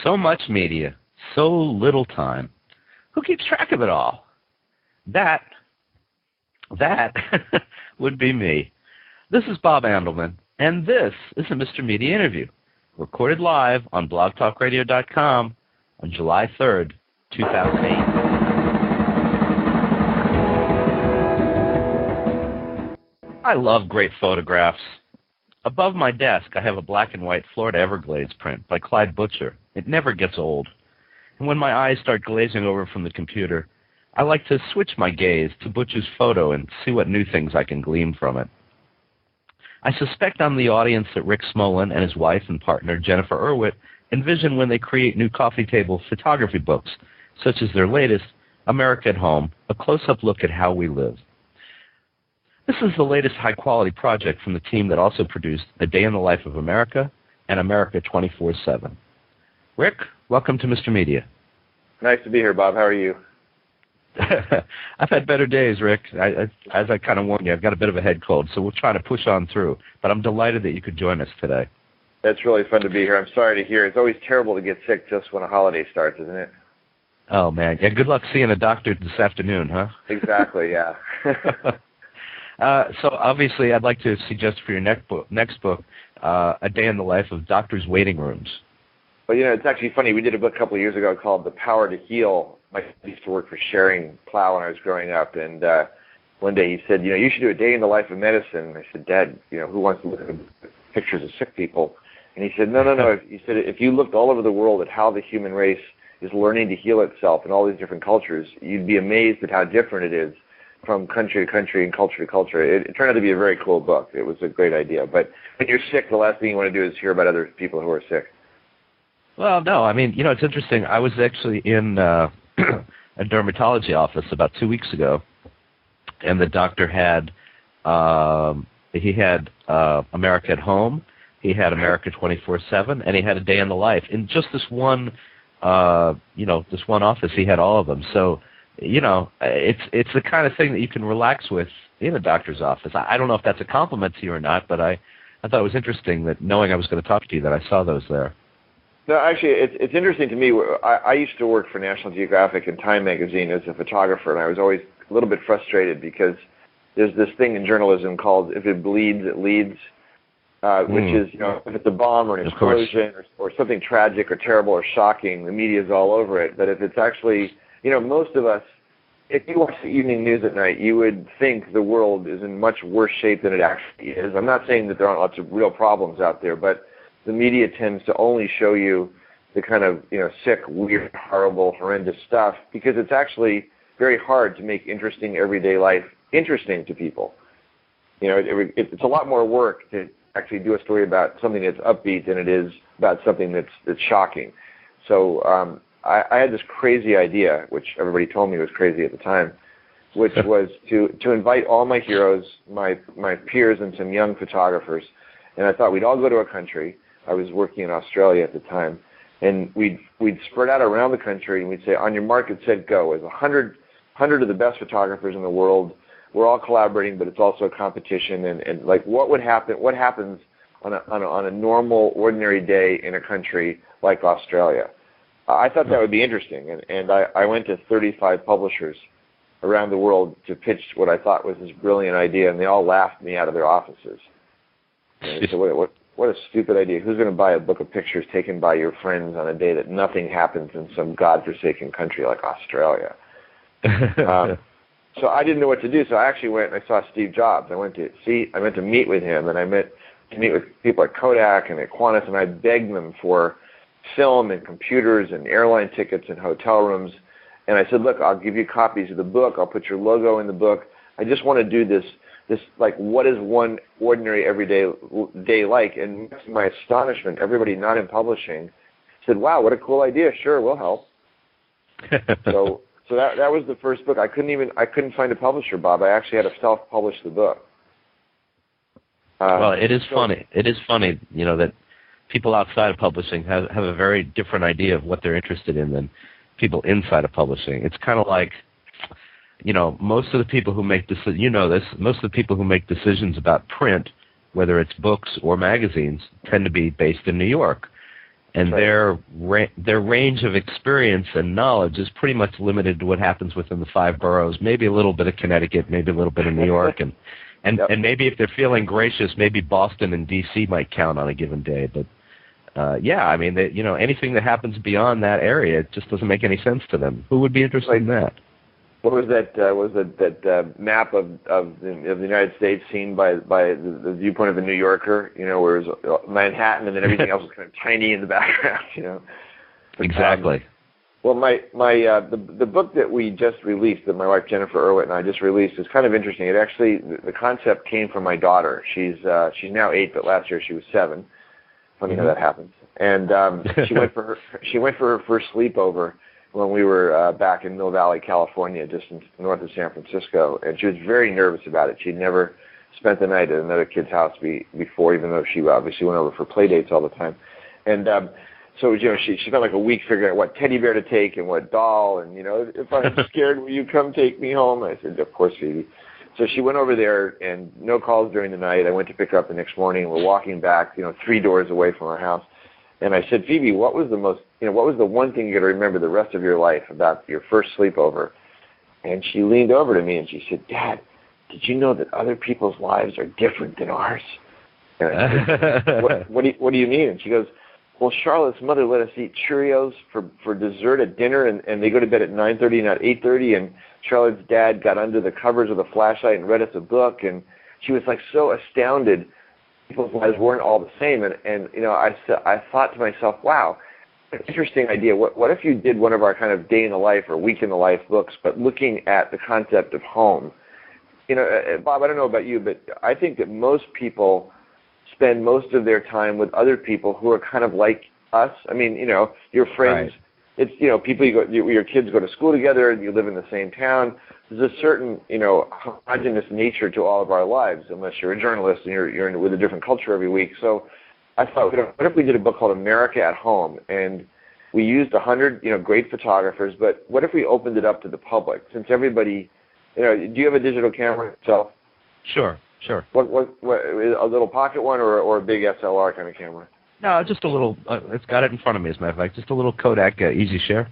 So much media, so little time. Who keeps track of it all? That would be me. This is Bob Andelman, and this is a Mr. Media interview, recorded live on blogtalkradio.com on July 3rd, 2008. I love great photographs. Above my desk, I have a black and white Florida Everglades print by Clyde Butcher. It never gets old. And when my eyes start glazing over from the computer, I like to switch my gaze to Butcher's photo and see what new things I can glean from it. I suspect I'm the audience that Rick Smolan and his wife and partner, Jennifer Irwit, envision when they create new coffee table photography books, such as their latest, America at Home, a close-up look at how we live. This is the latest high-quality project from the team that also produced A Day in the Life of America and America 24/7. Rick, welcome to Mr. Media. Nice to be here, Bob. How are you? I've had better days, Rick. As I kind of warned you, I've got a bit of a head cold, so we'll try to push on through. But I'm delighted that you could join us today. It's really fun to be here. I'm sorry to hear. It's always terrible to get sick just when a holiday starts, isn't it? Oh, man. Yeah, good luck seeing a doctor this afternoon, huh? Exactly, yeah. So obviously, I'd like to suggest for your next book, A Day in the Life of Doctors' Waiting Rooms. Well, it's actually funny. We did a book a couple of years ago called The Power to Heal. I used to work for Sharing Plow when I was growing up, and one day he said, you should do a day in the life of medicine. And I said, Dad, who wants to look at pictures of sick people? And he said, no. He said, if you looked all over the world at how the human race is learning to heal itself in all these different cultures, you'd be amazed at how different it is from country to country and culture to culture. It turned out to be a very cool book. It was a great idea. But when you're sick, the last thing you want to do is hear about other people who are sick. Well, no, I mean, it's interesting. I was actually in a dermatology office about 2 weeks ago, and the doctor had America at Home, he had America 24/7, and he had A Day in the Life. In just this one, this one office, he had all of them. So, it's the kind of thing that you can relax with in a doctor's office. I don't know if that's a compliment to you or not, but I thought it was interesting that knowing I was going to talk to you that I saw those there. No, actually, it's interesting to me. I used to work for National Geographic and Time magazine as a photographer, and I was always a little bit frustrated because there's this thing in journalism called if it bleeds, it leads, which is, if it's a bomb or an explosion or something tragic or terrible or shocking, the media's all over it. But if it's actually, most of us, if you watch the evening news at night, you would think the world is in much worse shape than it actually is. I'm not saying that there aren't lots of real problems out there, but the media tends to only show you the kind of, sick, weird, horrible, horrendous stuff because it's actually very hard to make interesting everyday life interesting to people. It's a lot more work to actually do a story about something that's upbeat than it is about something that's shocking. So I had this crazy idea, which everybody told me was crazy at the time, which was to invite all my heroes, my peers, and some young photographers, and I thought we'd all go to a country. I was working in Australia at the time, and we'd spread out around the country, and we'd say, on your mark, get set, go. There's 100 of the best photographers in the world. We're all collaborating, but it's also a competition. And like, what happens on a normal, ordinary day in a country like Australia? I thought that would be interesting, and I went to 35 publishers around the world to pitch what I thought was this brilliant idea, and they all laughed me out of their offices. And they said, what a stupid idea. Who's going to buy a book of pictures taken by your friends on a day that nothing happens in some godforsaken country like Australia? So I didn't know what to do, so I actually went and I saw Steve Jobs. I went to meet with him, and I met to meet with people at Kodak and at Qantas, and I begged them for film and computers and airline tickets and hotel rooms. And I said, look, I'll give you copies of the book. I'll put your logo in the book. I just want to do this, like, what is one ordinary everyday day like? And to my astonishment, everybody not in publishing said, wow, what a cool idea. Sure, we'll help. So that was the first book. I couldn't find a publisher, Bob. I actually had to self-publish the book. Well, it is funny. It is funny, that people outside of publishing have a very different idea of what they're interested in than people inside of publishing. It's kind of like, most of the people who make most of the people who make decisions about print, whether it's books or magazines, tend to be based in New York. and their range of experience and knowledge is pretty much limited to what happens within the 5 boroughs. Maybe a little bit of Connecticut, maybe a little bit of New York, and maybe if they're feeling gracious, maybe Boston and D.C. might count on a given day. But I mean, anything that happens beyond that area, it just doesn't make any sense to them. Who would be interested in that? What was that? That map of the United States seen by the viewpoint of a New Yorker? Where it was Manhattan, and then everything else was kind of tiny in the background. Exactly. Well, the book that we just released, that my wife Jennifer Irwit and I just released, is kind of interesting. It actually, the concept came from my daughter. She's now 8, but last year she was 7. Funny how that happens. And she went for her first sleepover when we were back in Mill Valley, California, just north of San Francisco, and she was very nervous about it. She'd never spent the night at another kid's house before, even though she obviously went over for play dates all the time. And so she spent like a week figuring out what teddy bear to take and what doll, and if I'm scared, will you come take me home? I said, of course, Phoebe. So she went over there, and no calls during the night. I went to pick her up the next morning, and we're walking back, 3 doors away from our house. And I said, Phoebe, what was the one thing you're going to remember the rest of your life about your first sleepover? And she leaned over to me and she said, Dad, did you know that other people's lives are different than ours? And I said, what do you mean? And she goes, well, Charlotte's mother let us eat Cheerios for dessert at dinner, and they go to bed at 9:30, not 8:30, and Charlotte's dad got under the covers with a flashlight and read us a book, and she was like so astounded people's lives weren't all the same. And I thought to myself, wow, an interesting idea. What if you did one of our kind of day in the life or week in the life books, but looking at the concept of home? Bob, I don't know about you, but I think that most people spend most of their time with other people who are kind of like us. I mean, your friends. Right. It's people your kids go to school together, and you live in the same town. There's a certain homogeneous nature to all of our lives, unless you're a journalist and you're with a different culture every week. So I thought, what if we did a book called America at Home, and we used 100 great photographers, but what if we opened it up to the public? Since everybody, do you have a digital camera yourself? Sure. What a little pocket one or a big SLR kind of camera? No, just a little. It's got it in front of me, as a matter of fact. Just a little Kodak Easy Share.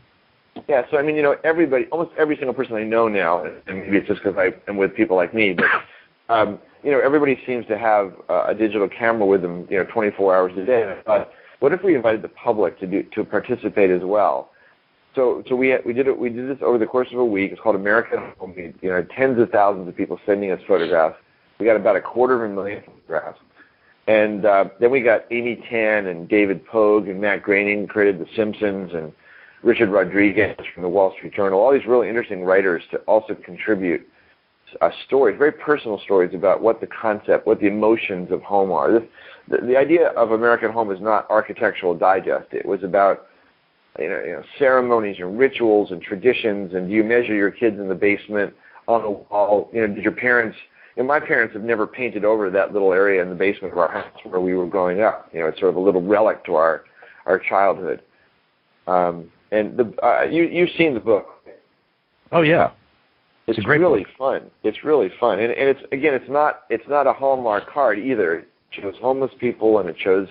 Yeah, so I mean, everybody, almost every single person I know now, and maybe it's just because I am with people like me, but everybody seems to have a digital camera with them, 24 hours a day. And I thought, what if we invited the public to participate as well? So we did this over the course of a week. It's called America at Home. We had tens of thousands of people sending us photographs. We got about 250,000 photographs. And then we got Amy Tan and David Pogue and Matt Groening, who created The Simpsons, and Richard Rodriguez from the Wall Street Journal, all these really interesting writers to also contribute stories, very personal stories about what the concept, what the emotions of home are. The idea of American Home is not architectural digest. It was about ceremonies and rituals and traditions, and do you measure your kids in the basement on the wall? Did your parents... my parents have never painted over that little area in the basement of our house where we were growing up. It's sort of a little relic to our childhood. And you've seen the book. Oh yeah, it's a great really book. Fun. It's really fun, and it's not a Hallmark card either. It shows homeless people, and it shows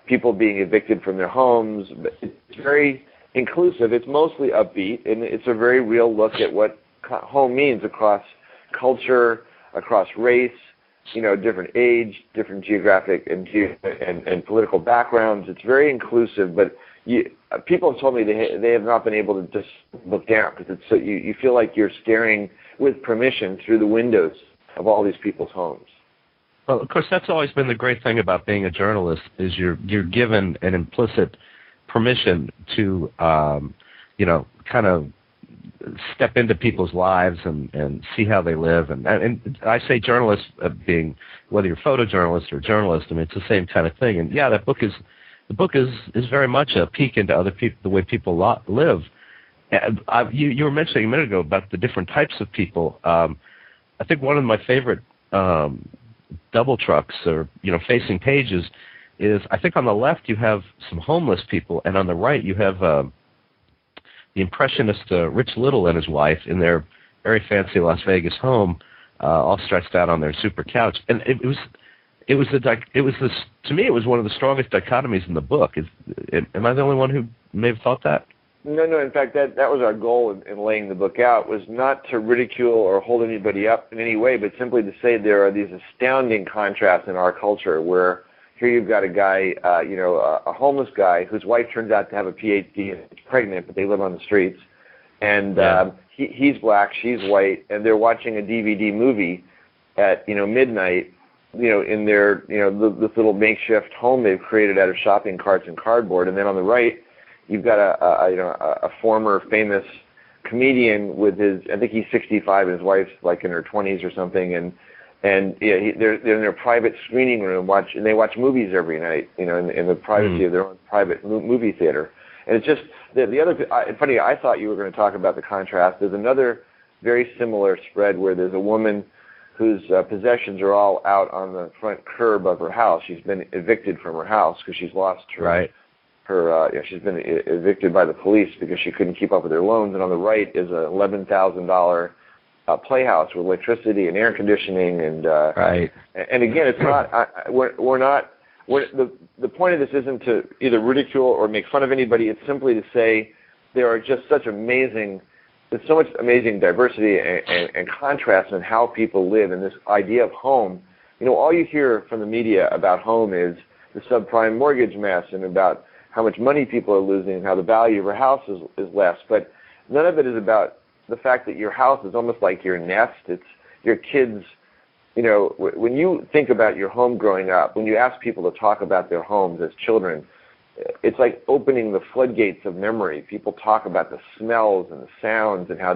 people being evicted from their homes. But it's very inclusive. It's mostly upbeat, and it's a very real look at what home means across culture, across race, different age, different geographic and political backgrounds. It's very inclusive, but people have told me they have not been able to just look down, because it's so you feel like you're staring with permission through the windows of all these people's homes. Well, of course, that's always been the great thing about being a journalist, is you're given an implicit permission to kind of step into people's lives and see how they live. And I say journalist being, whether you're a photojournalist or journalist, I mean, it's the same kind of thing. And yeah, the book is very much a peek into other people, the way people live. And you were mentioning a minute ago about the different types of people. I think one of my favorite double trucks or facing pages is, I think on the left you have some homeless people, and on the right you have the impressionist Rich Little and his wife in their very fancy Las Vegas home, all stretched out on their super couch. And it It was to me, it was one of the strongest dichotomies in the book. Am I the only one who may have thought that? No. In fact, that was our goal in laying the book out, was not to ridicule or hold anybody up in any way, but simply to say there are these astounding contrasts in our culture where here you've got a guy, a homeless guy whose wife turns out to have a PhD and is pregnant, but they live on the streets. And he's black, she's white, and they're watching a DVD movie at midnight, in their this little makeshift home they've created out of shopping carts and cardboard. And then on the right, you've got a former famous comedian with I think he's 65 and his wife's like in her 20s or something, and they're in their private screening room and they watch movies every night, in the privacy of their own private movie theater. And it's just the other funny. I thought you were going to talk about the contrast. There's another very similar spread where there's a woman whose possessions are all out on the front curb of her house. She's been evicted from her house because she's lost her. She's been evicted by the police because she couldn't keep up with her loans. And on the right is a $11,000 playhouse with electricity and air conditioning. And and again, it's not. The point of this isn't to either ridicule or make fun of anybody. It's simply to say there are just there's so much amazing diversity and contrast in how people live, and this idea of home. All you hear from the media about home is the subprime mortgage mess and about how much money people are losing and how the value of your house is less. But none of it is about the fact that your house is almost like your nest. It's your kids. When you think about your home growing up, when you ask people to talk about their homes as children, it's like opening the floodgates of memory. People talk about the smells and the sounds and how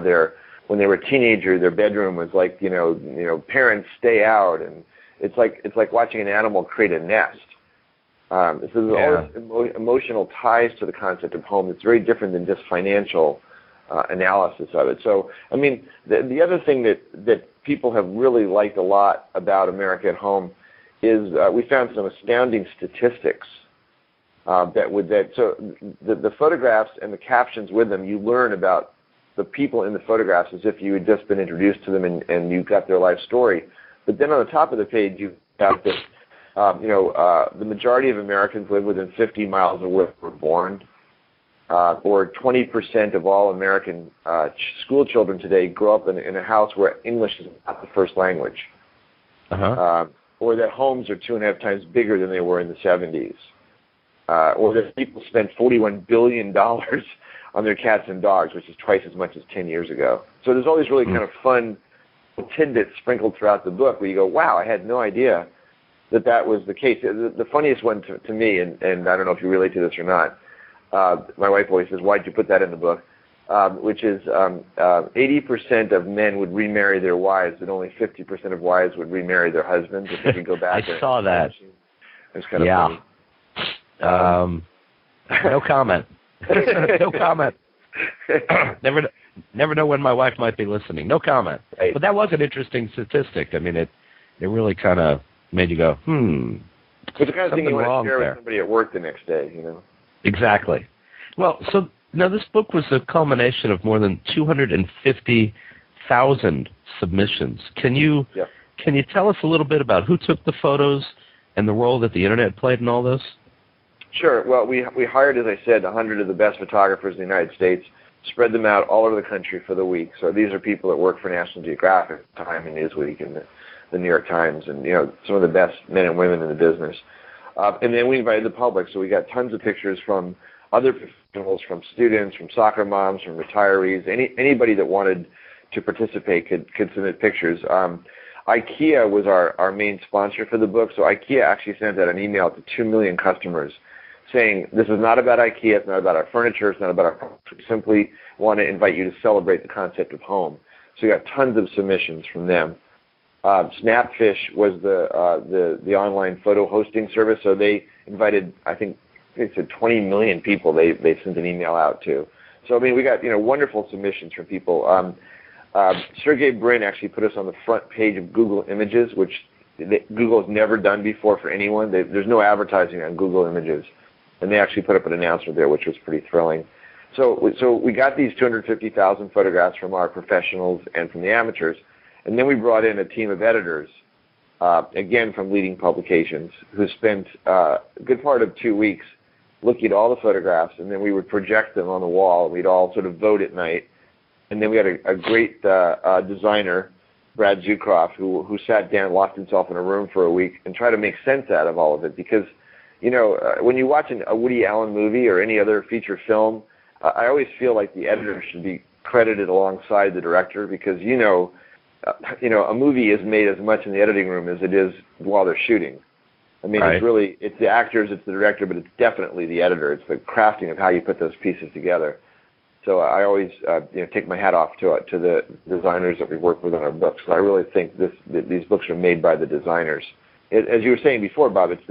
when they were a teenager, their bedroom was like, parents stay out, and it's like watching an animal create a nest. So there's all this emotional ties to the concept of home. It's very different than just financial analysis of it. So, I mean, the other thing that people have really liked a lot about America at Home is we found some astounding statistics. So the photographs and the captions with them, you learn about the people in the photographs as if you had just been introduced to them and you got their life story. But then on the top of the page, you have this, the majority of Americans live within 50 miles of where they were born, or 20% of all American school children today grow up in a house where English is not the first language, or that homes are 2.5 times bigger than they were in the 70s. Or that people spend $41 billion on their cats and dogs, which is twice as much as 10 years ago. So there's all these really kind of fun tidbits sprinkled throughout the book where you go, wow, I had no idea that was the case. The funniest one to me, and I don't know if you relate to this or not, my wife always says, why'd you put that in the book? Which is 80% of men would remarry their wives, and only 50% of wives would remarry their husbands if they could go back. I saw that. It's kind of funny. No comment. No comment. Never know when my wife might be listening. No comment. Right. But that was an interesting statistic. I mean, it really kind of made you go, It's the kind of thing you want to share with somebody at work the next day, Exactly. Well, so now this book was a culmination of more than 250,000 submissions. Can you tell us a little bit about who took the photos and the role that the internet played in all this? Sure. Well, we hired, as I said, 100 of the best photographers in the United States, spread them out all over the country for the week. So these are people that work for National Geographic, Time and Newsweek, and the New York Times, and some of the best men and women in the business. And then we invited the public, so we got tons of pictures from other professionals, from students, from soccer moms, from retirees. Anybody that wanted to participate could submit pictures. IKEA was our main sponsor for the book, so IKEA actually sent out an email to 2 million customers saying, this is not about IKEA, it's not about our furniture, it's not about our products. We simply want to invite you to celebrate the concept of home. So we got tons of submissions from them. Snapfish was the online photo hosting service, so they invited, I think they said 20 million people they sent an email out to. So, I mean, we got wonderful submissions from people. Sergey Brin actually put us on the front page of Google Images, which Google has never done before for anyone. There's no advertising on Google Images. And they actually put up an announcement there, which was pretty thrilling. So we got these 250,000 photographs from our professionals and from the amateurs, and then we brought in a team of editors again from leading publications, who spent a good part of 2 weeks looking at all the photographs, and then we would project them on the wall, and we'd all sort of vote at night. And then we had a great designer, Brad Zucroft, who sat down, locked himself in a room for a week, and tried to make sense out of all of it. Because, when you watch a Woody Allen movie or any other feature film, I always feel like the editor should be credited alongside the director, because a movie is made as much in the editing room as it is while they're shooting. I mean, right. It's the actors, it's the director, but it's definitely the editor. It's the crafting of how you put those pieces together. So I always take my hat off to the designers that we work with on our books. I really think these books are made by the designers. As you were saying before, Bob, it's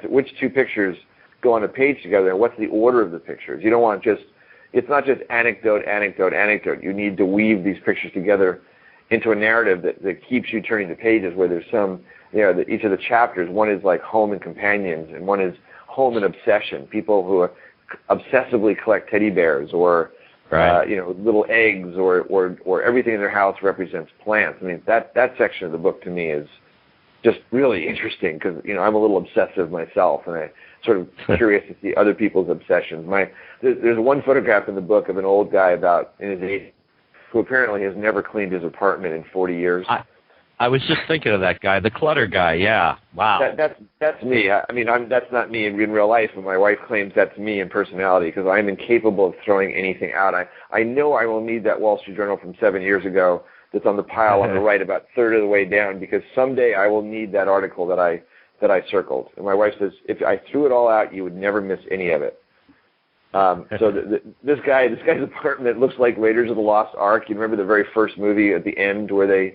which two pictures go on a page together, and what's the order of the pictures. You don't want it's not just anecdote, anecdote, anecdote. You need to weave these pictures together into a narrative that keeps you turning the pages, where there's some, each of the chapters, one is like home and companions, and one is home and obsession, people who obsessively collect teddy bears, or right. Little eggs, or everything in their house represents plants. I mean, that section of the book to me is just really interesting, because I'm a little obsessive myself, and I sort of curious to see other people's obsessions. There's one photograph in the book of an old guy about in his 80s who apparently has never cleaned his apartment in 40 years. I was just thinking of that guy, the clutter guy. Yeah, wow. That's me. That's not me in real life, but my wife claims that's me in personality, because I'm incapable of throwing anything out. I know I will need that Wall Street Journal from 7 years ago that's on the pile on the right, about a third of the way down, because someday I will need that article that I circled. And my wife says, if I threw it all out, you would never miss any of it. So this guy's apartment looks like Raiders of the Lost Ark. You remember the very first movie at the end where there's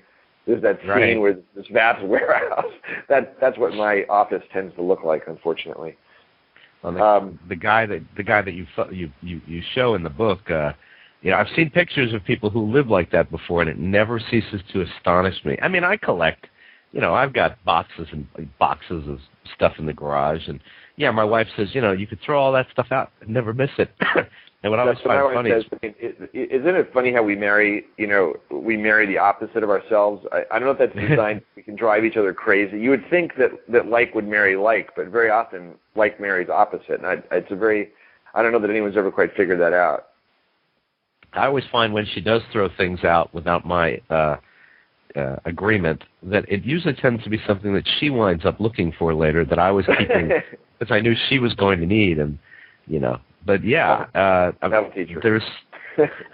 that scene right. where this vast warehouse. That's what my office tends to look like, unfortunately. Well, the guy that you show in the book, I've seen pictures of people who live like that before, and it never ceases to astonish me. I mean, I collect. I've got boxes and boxes of stuff in the garage, and my wife says, you could throw all that stuff out and never miss it. And what I always find funny is, isn't it funny how we marry the opposite of ourselves? I don't know if that's designed. We can drive each other crazy. You would think that like would marry like, but very often like marries opposite. And I don't know that anyone's ever quite figured that out. I always find when she does throw things out without my agreement, that it usually tends to be something that she winds up looking for later that I was keeping because I knew she was going to need, and But there's,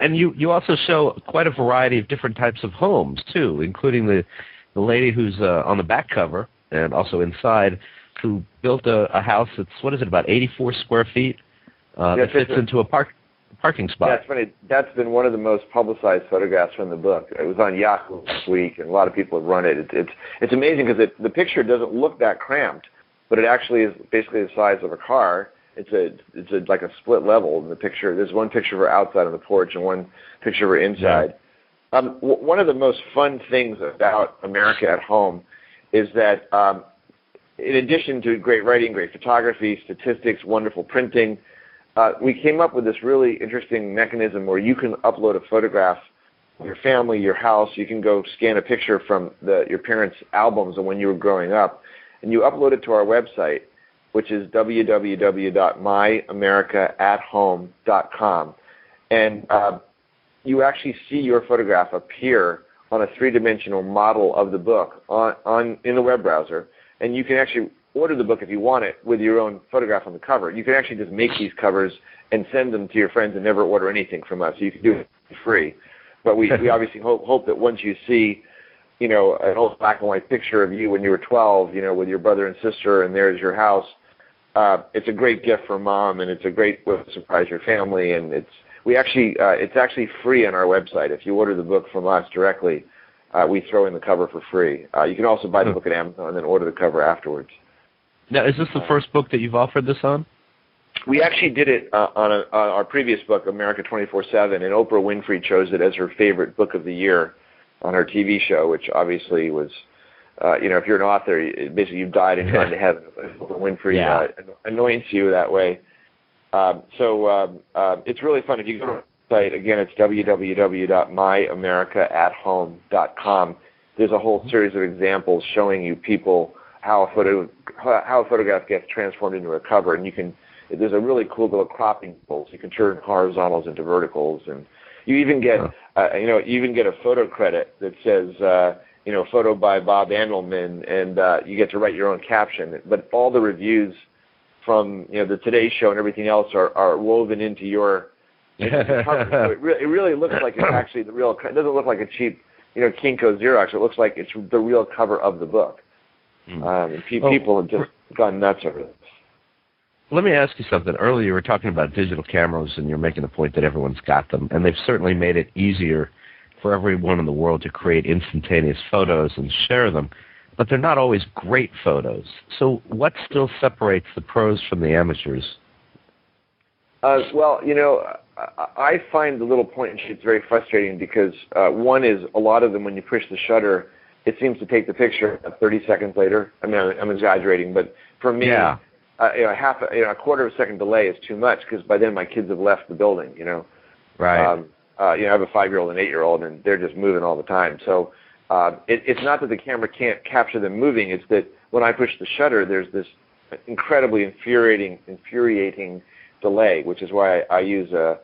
and you also show quite a variety of different types of homes too, including the lady who's on the back cover and also inside, who built a house that's about 84 square feet that fits into a parking spot. That's funny. That's been one of the most publicized photographs from the book. It was on Yahoo last week, and a lot of people have run it. It's amazing because the picture doesn't look that cramped, but it actually is basically the size of a car. It's like a split level in the picture. There's one picture of her outside on the porch and one picture of her inside. Yeah. One of the most fun things about America at Home is that in addition to great writing, great photography, statistics, wonderful printing, we came up with this really interesting mechanism where you can upload a photograph of your family, your house. You can go scan a picture from your parents' albums of when you were growing up, and you upload it to our website, which is www.myamericaathome.com. And you actually see your photograph appear on a three-dimensional model of the book in the web browser. And you can actually order the book if you want it with your own photograph on the cover. You can actually just make these covers and send them to your friends and never order anything from us. So you can do it for free. But we obviously hope that once you see an old black and white picture of you when you were 12, with your brother and sister, and there's your house, it's a great gift for Mom, and it's a great way to surprise your family. And it's actually free on our website. If you order the book from us directly, we throw in the cover for free. You can also buy the book at Amazon and then order the cover afterwards. Now, is this the first book that you've offered this on? We actually did it on our previous book, America 24/7, and Oprah Winfrey chose it as her favorite book of the year on her TV show, which obviously was, if you're an author, basically you've died and gone to heaven. Oprah Winfrey anoints you that way. So it's really fun. If you go to our site, again, it's www.myamericaathome.com. there's a whole series of examples showing you people how a photograph gets transformed into a cover, and there's a really cool little cropping tool. So you can turn horizontals into verticals, and you even get a photo credit that says photo by Bob Andelman, and you get to write your own caption. But all the reviews from the Today Show and everything else are woven into your cover. So it really looks like it's actually the real. It doesn't look like a cheap Kinko Xerox. It looks like it's the real cover of the book. People have just gone nuts over this. Let me ask you something. Earlier you were talking about digital cameras, and you're making the point that everyone's got them, and they've certainly made it easier for everyone in the world to create instantaneous photos and share them, but they're not always great photos. So what still separates the pros from the amateurs? I find the little point and shoots very frustrating because one is a lot of them, when you push the shutter, it seems to take the picture 30 seconds later. I mean, I'm exaggerating, but for me, a quarter of a second delay is too much because by then my kids have left the building. Right. I have a 5-year-old and 8-year-old, and they're just moving all the time. So it's not that the camera can't capture them moving; it's that when I push the shutter, there's this incredibly infuriating delay, which is why I use a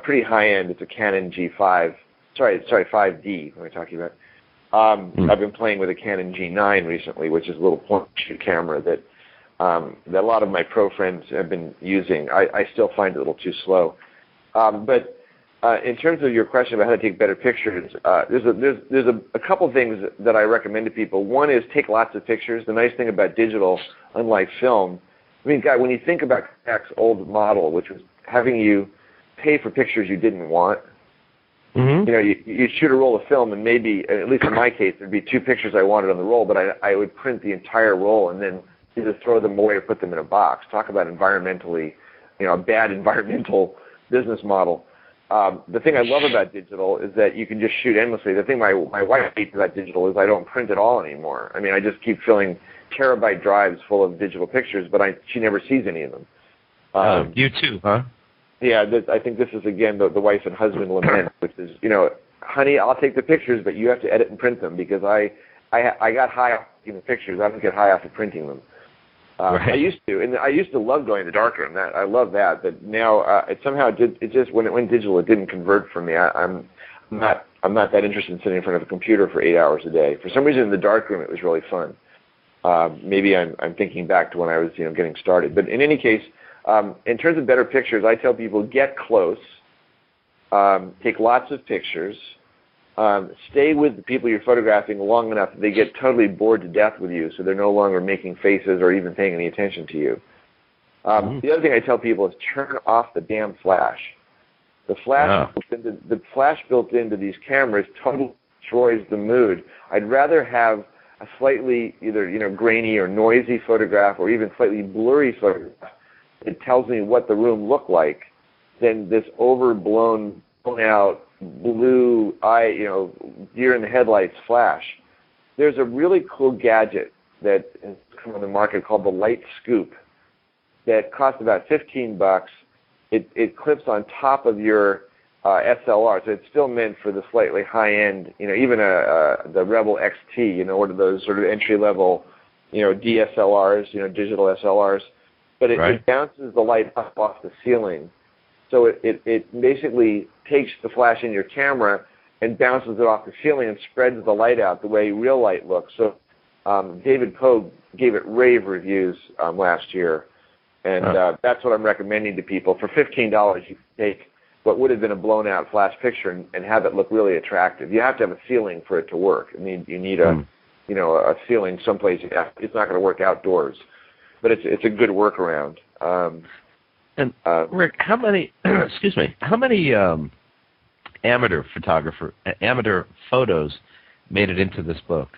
pretty high-end. It's a Canon G5. Sorry, 5D. What am I talking about? I've been playing with a Canon G9 recently, which is a little point-and-shoot camera that a lot of my pro friends have been using. I still find it a little too slow. But in terms of your question about how to take better pictures, there's a couple things that I recommend to people. One is take lots of pictures. The nice thing about digital, unlike film, I mean, God, when you think about Kodak's old model, which was having you pay for pictures you didn't want, you'd shoot a roll of film, and maybe, at least in my case, there'd be 2 pictures I wanted on the roll, but I would print the entire roll and then either throw them away or put them in a box. Talk about environmentally, a bad environmental business model. The thing I love about digital is that you can just shoot endlessly. The thing my wife hates about digital is I don't print at all anymore. I mean, I just keep filling terabyte drives full of digital pictures, but she never sees any of them. You too, huh? Yeah, I think this is, again, the wife and husband lament, which is, honey, I'll take the pictures, but you have to edit and print them because I got high off taking the pictures. I don't get high off of printing them. Right. I used to love going to the darkroom. I love that, but now it somehow when it went digital, it didn't convert for me. I'm not that interested in sitting in front of a computer for 8 hours a day. For some reason, in the darkroom, it was really fun. Maybe I'm thinking back to when I was getting started. But in any case, in terms of better pictures, I tell people get close, take lots of pictures, stay with the people you're photographing long enough that they get totally bored to death with you, so they're no longer making faces or even paying any attention to you. The other thing I tell people is turn off the damn flash. The flash built into these cameras totally destroys the mood. I'd rather have a slightly either grainy or noisy photograph or even slightly blurry photograph. It tells me what the room looked like than this overblown, blown out, blue eye, deer in the headlights flash. There's a really cool gadget that has come on the market called the Light Scoop that costs about $15. It clips on top of your SLR, so it's still meant for the slightly high-end, even the Rebel XT, one of those sort of entry-level, DSLRs, digital SLRs. But it bounces the light up off the ceiling. So it basically takes the flash in your camera and bounces it off the ceiling and spreads the light out the way real light looks. So David Pogue gave it rave reviews last year, and that's what I'm recommending to people. For $15, you can take what would have been a blown-out flash picture and have it look really attractive. You have to have a ceiling for it to work. You need a ceiling someplace. It's not going to work outdoors. But it's a good workaround. Rick, how many amateur photos made it into this book?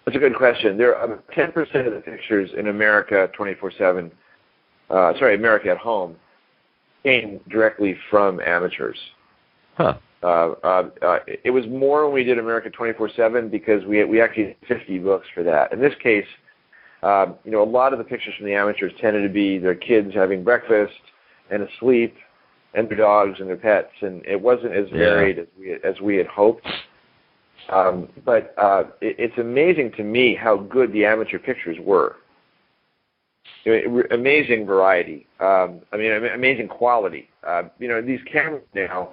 That's a good question. There are 10% of the pictures in America 24/7. America at Home came directly from amateurs. Huh. It was more when we did America 24/7 because we actually did 50 books for that. In this case. A lot of the pictures from the amateurs tended to be their kids having breakfast and asleep, and their dogs and their pets, and it wasn't as varied as we had hoped. But it's amazing to me how good the amateur pictures were. Amazing variety. Amazing quality. These cameras now.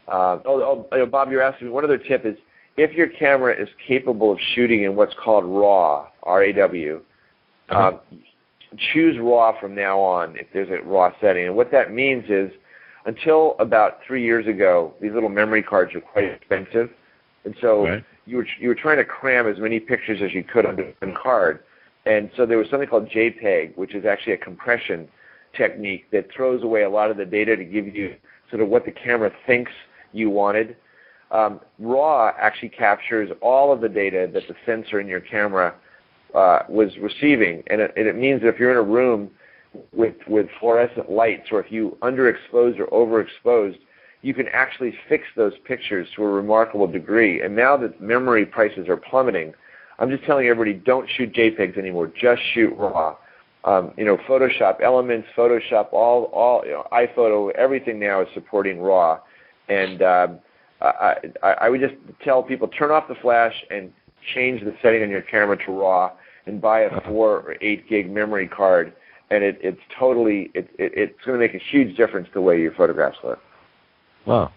Bob, you're asking me. One other tip is if your camera is capable of shooting in what's called RAW, R-A-W, choose RAW from now on if there's a RAW setting. And what that means is until about 3 years ago, these little memory cards were quite expensive. And so you were trying to cram as many pictures as you could onto one card. And so there was something called JPEG, which is actually a compression technique that throws away a lot of the data to give you sort of what the camera thinks you wanted. RAW actually captures all of the data that the sensor in your camera was receiving. And it means that if you're in a room with fluorescent lights, or if you underexposed or overexposed, you can actually fix those pictures to a remarkable degree. And now that memory prices are plummeting, I'm just telling everybody, don't shoot JPEGs anymore. Just shoot RAW. Photoshop Elements, Photoshop, all iPhoto, everything now is supporting RAW. And I would just tell people, turn off the flash and change the setting on your camera to RAW, and buy a 4 or 8 gig memory card. And it's going to make a huge difference the way your photographs look. Wow,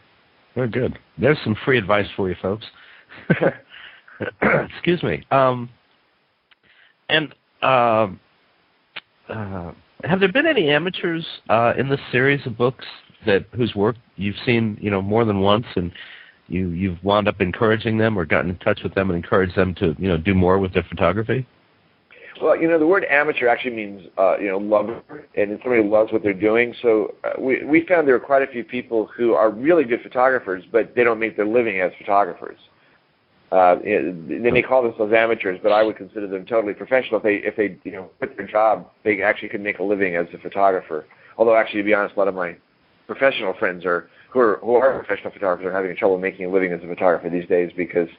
very good. There's some free advice for you folks. Excuse me. Have there been any amateurs in this series of books whose work you've seen, more than once, and you've wound up encouraging them or gotten in touch with them and encouraged them to, do more with their photography? Well, the word amateur actually means, lover, and somebody who loves what they're doing. So we found there are quite a few people who are really good photographers, but they don't make their living as photographers. They may call themselves amateurs, but I would consider them totally professional. If they quit their job, they actually could make a living as a photographer. Although, actually, to be honest, a lot of my professional friends who are professional photographers are having trouble making a living as a photographer these days because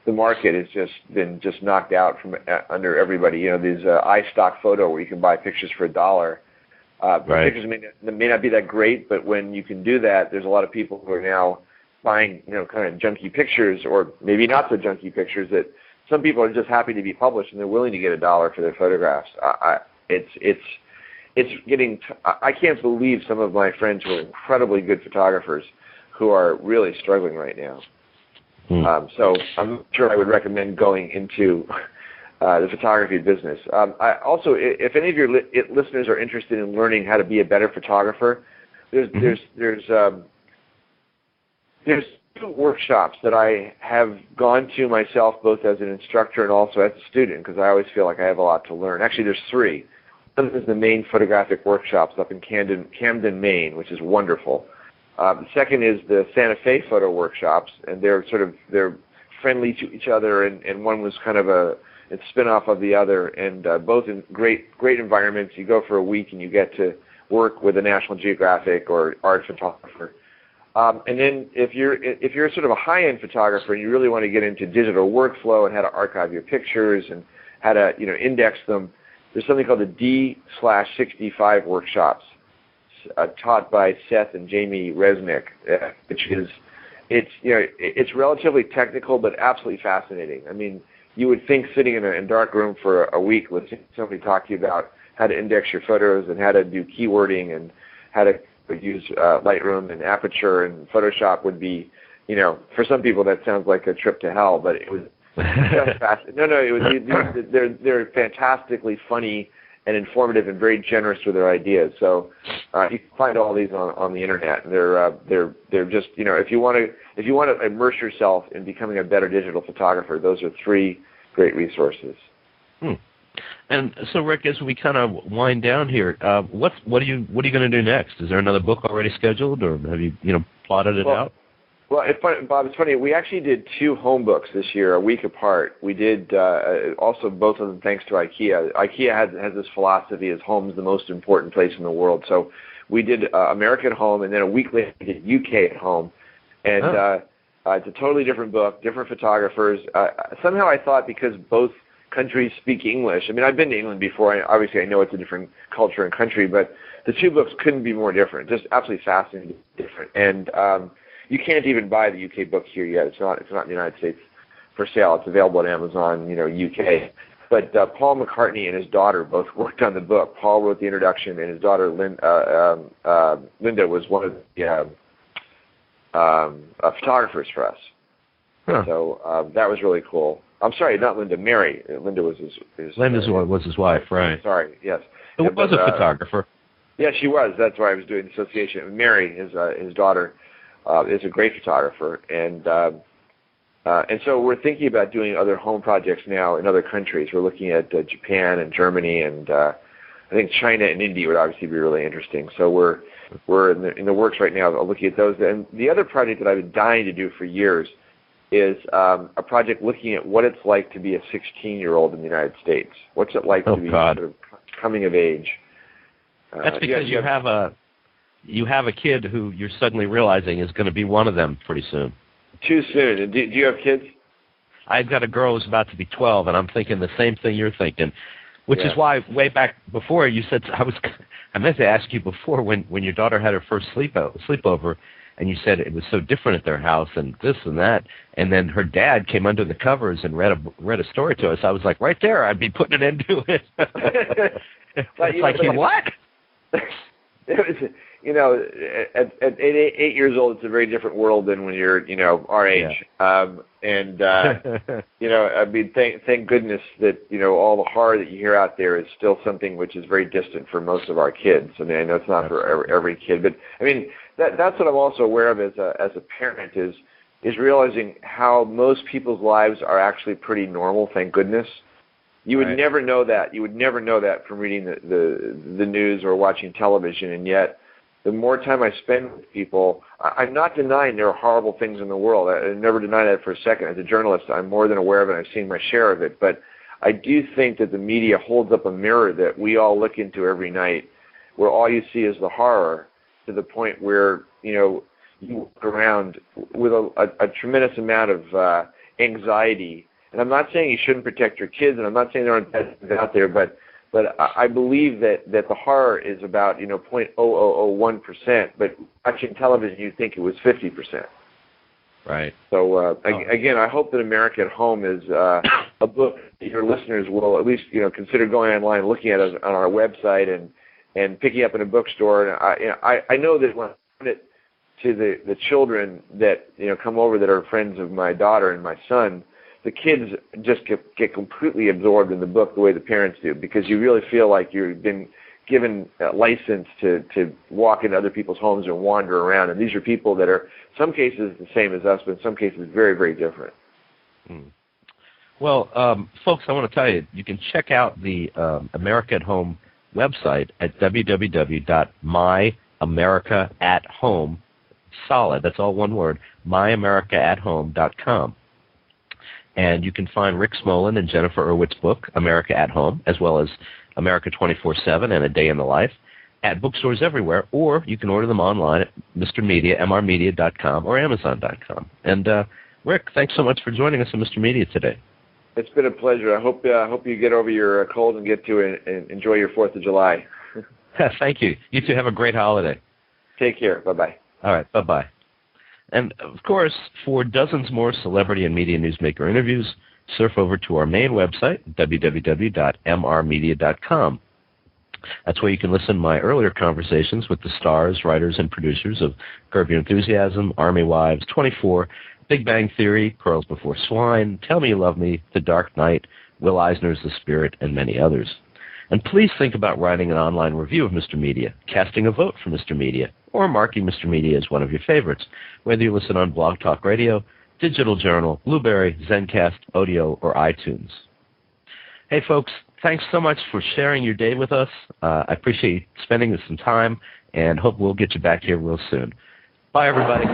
the market has been knocked out from under everybody. These iStock photo where you can buy pictures for $1. Right. Pictures may not be that great, but when you can do that, there's a lot of people who are now buying, kind of junky pictures, or maybe not so junky pictures, that some people are just happy to be published and they're willing to get $1 for their photographs. It's getting. I can't believe some of my friends who are incredibly good photographers who are really struggling right now. So I'm sure I would recommend going into the photography business. Also, if any of your listeners are interested in learning how to be a better photographer, there's 2 workshops that I have gone to myself, both as an instructor and also as a student, because I always feel like I have a lot to learn. Actually, there's 3. One is the Maine Photographic Workshops up in Camden, Maine, which is wonderful. The second is the Santa Fe Photo Workshops, and they're friendly to each other, and one was kind of a spin-off of the other, and both in great environments. You go for a week and you get to work with a National Geographic or art photographer. And then if you're sort of a high-end photographer and you really want to get into digital workflow and how to archive your pictures and how to index them, there's something called the D/65 workshops, taught by Seth and Jamie Resnick, which is it's relatively technical but absolutely fascinating. I mean, you would think sitting in a dark room for a week listening to somebody talk to you about how to index your photos and how to do keywording and how to use Lightroom and Aperture and Photoshop would be, for some people that sounds like a trip to hell, but it was just fascinating. No, it was. They're fantastically funny and informative and very generous with their ideas. So you can find all these on the internet. And they're just if you want to immerse yourself in becoming a better digital photographer, those are 3 great resources. And so, Rick, as we kind of wind down here, what are you going to do next? Is there another book already scheduled, or have you plotted it out? Well, Bob, it's funny. We actually did 2 home books this year, a week apart. We did also both of them thanks to IKEA. IKEA has this philosophy: is home's the most important place in the world. So we did America at Home, and then a week later we did UK at Home, and it's a totally different book, different photographers. Somehow I thought because both countries speak English. I mean, I've been to England before. Obviously, I know it's a different culture and country, but the 2 books couldn't be more different. Just absolutely fascinating, different. And you can't even buy the UK book here yet. It's not in the United States for sale. It's available on Amazon, UK. But Paul McCartney and his daughter both worked on the book. Paul wrote the introduction, and his daughter Linda was one of the photographers for us. Huh. So that was really cool. I'm sorry, not Linda, Mary. Linda was his was his wife, right? Sorry, yes. Who was a photographer? Yeah, she was. That's why I was doing the association. Mary, his daughter, is a great photographer, and so we're thinking about doing other home projects now in other countries. We're looking at Japan and Germany, and I think China and India would obviously be really interesting. So we're in the works right now of looking at those. And the other project that I've been dying to do for years is a project looking at what it's like to be a 16-year-old in the United States. What's it like to be sort of coming of age? That's because you have a kid who you're suddenly realizing is going to be one of them pretty soon. Too soon. Do you have kids? I've got a girl who's about to be 12, and I'm thinking the same thing you're thinking, which is why way back before you said I meant to ask you before when your daughter had her first sleepover, and you said it was so different at their house and this and that, and then her dad came under the covers and read a story to us. I was like, right there, I'd be putting an end to it. It's like, what? It was, at 8 years old, it's a very different world than when you're, our age. Yeah. I mean, thank goodness that, all the horror that you hear out there is still something which is very distant for most of our kids. I mean, I know it's not for every kid, but I mean, that's what I'm also aware of as a parent is realizing how most people's lives are actually pretty normal, thank goodness. You would never know that. You would never know that from reading the news or watching television, and yet the more time I spend with people, I'm not denying there are horrible things in the world. I never deny that for a second. As a journalist, I'm more than aware of it. I've seen my share of it. But I do think that the media holds up a mirror that we all look into every night, where all you see is the horror, to the point where, you walk around with a tremendous amount of anxiety. And I'm not saying you shouldn't protect your kids, and I'm not saying there aren't bad things out there, but I believe that the horror is about 0.0001%, but watching television you think it was 50%. Right. So again, I hope that America at Home is a book that your listeners will at least consider going online, looking at it on our website, and picking up in a bookstore. And I know that when I put it to the children that come over that are friends of my daughter and my son, the kids just get completely absorbed in the book the way the parents do, because you really feel like you've been given a license to walk into other people's homes and wander around. And these are people that are, some cases, the same as us, but in some cases very, very different. Well, folks, I want to tell you, you can check out the America at Home website at www.myamericaAtHome, solid, that's all one word, myamericaAtHome.com. And you can find Rick Smolan and Jennifer Irwitt's book, America at Home, as well as America 24/7 and A Day in the Life, at bookstores everywhere, or you can order them online at Mr. Media, mrmedia.com, or Amazon.com. And Rick, thanks so much for joining us on Mr. Media today. It's been a pleasure. I hope you get over your cold and get to and enjoy your 4th of July. Thank you. You two have a great holiday. Take care. Bye-bye. All right. Bye-bye. And, of course, for dozens more celebrity and media newsmaker interviews, surf over to our main website, www.mrmedia.com. That's where you can listen to my earlier conversations with the stars, writers, and producers of Curb Your Enthusiasm, Army Wives, 24, Big Bang Theory, Pearls Before Swine, Tell Me You Love Me, The Dark Knight, Will Eisner's The Spirit, and many others. And please think about writing an online review of Mr. Media, casting a vote for Mr. Media, or marking Mr. Media as one of your favorites, whether you listen on Blog Talk Radio, Digital Journal, Blueberry, Zencast, Odeo, or iTunes. Hey, folks, thanks so much for sharing your day with us. I appreciate you spending some time, and hope we'll get you back here real soon. Bye, everybody.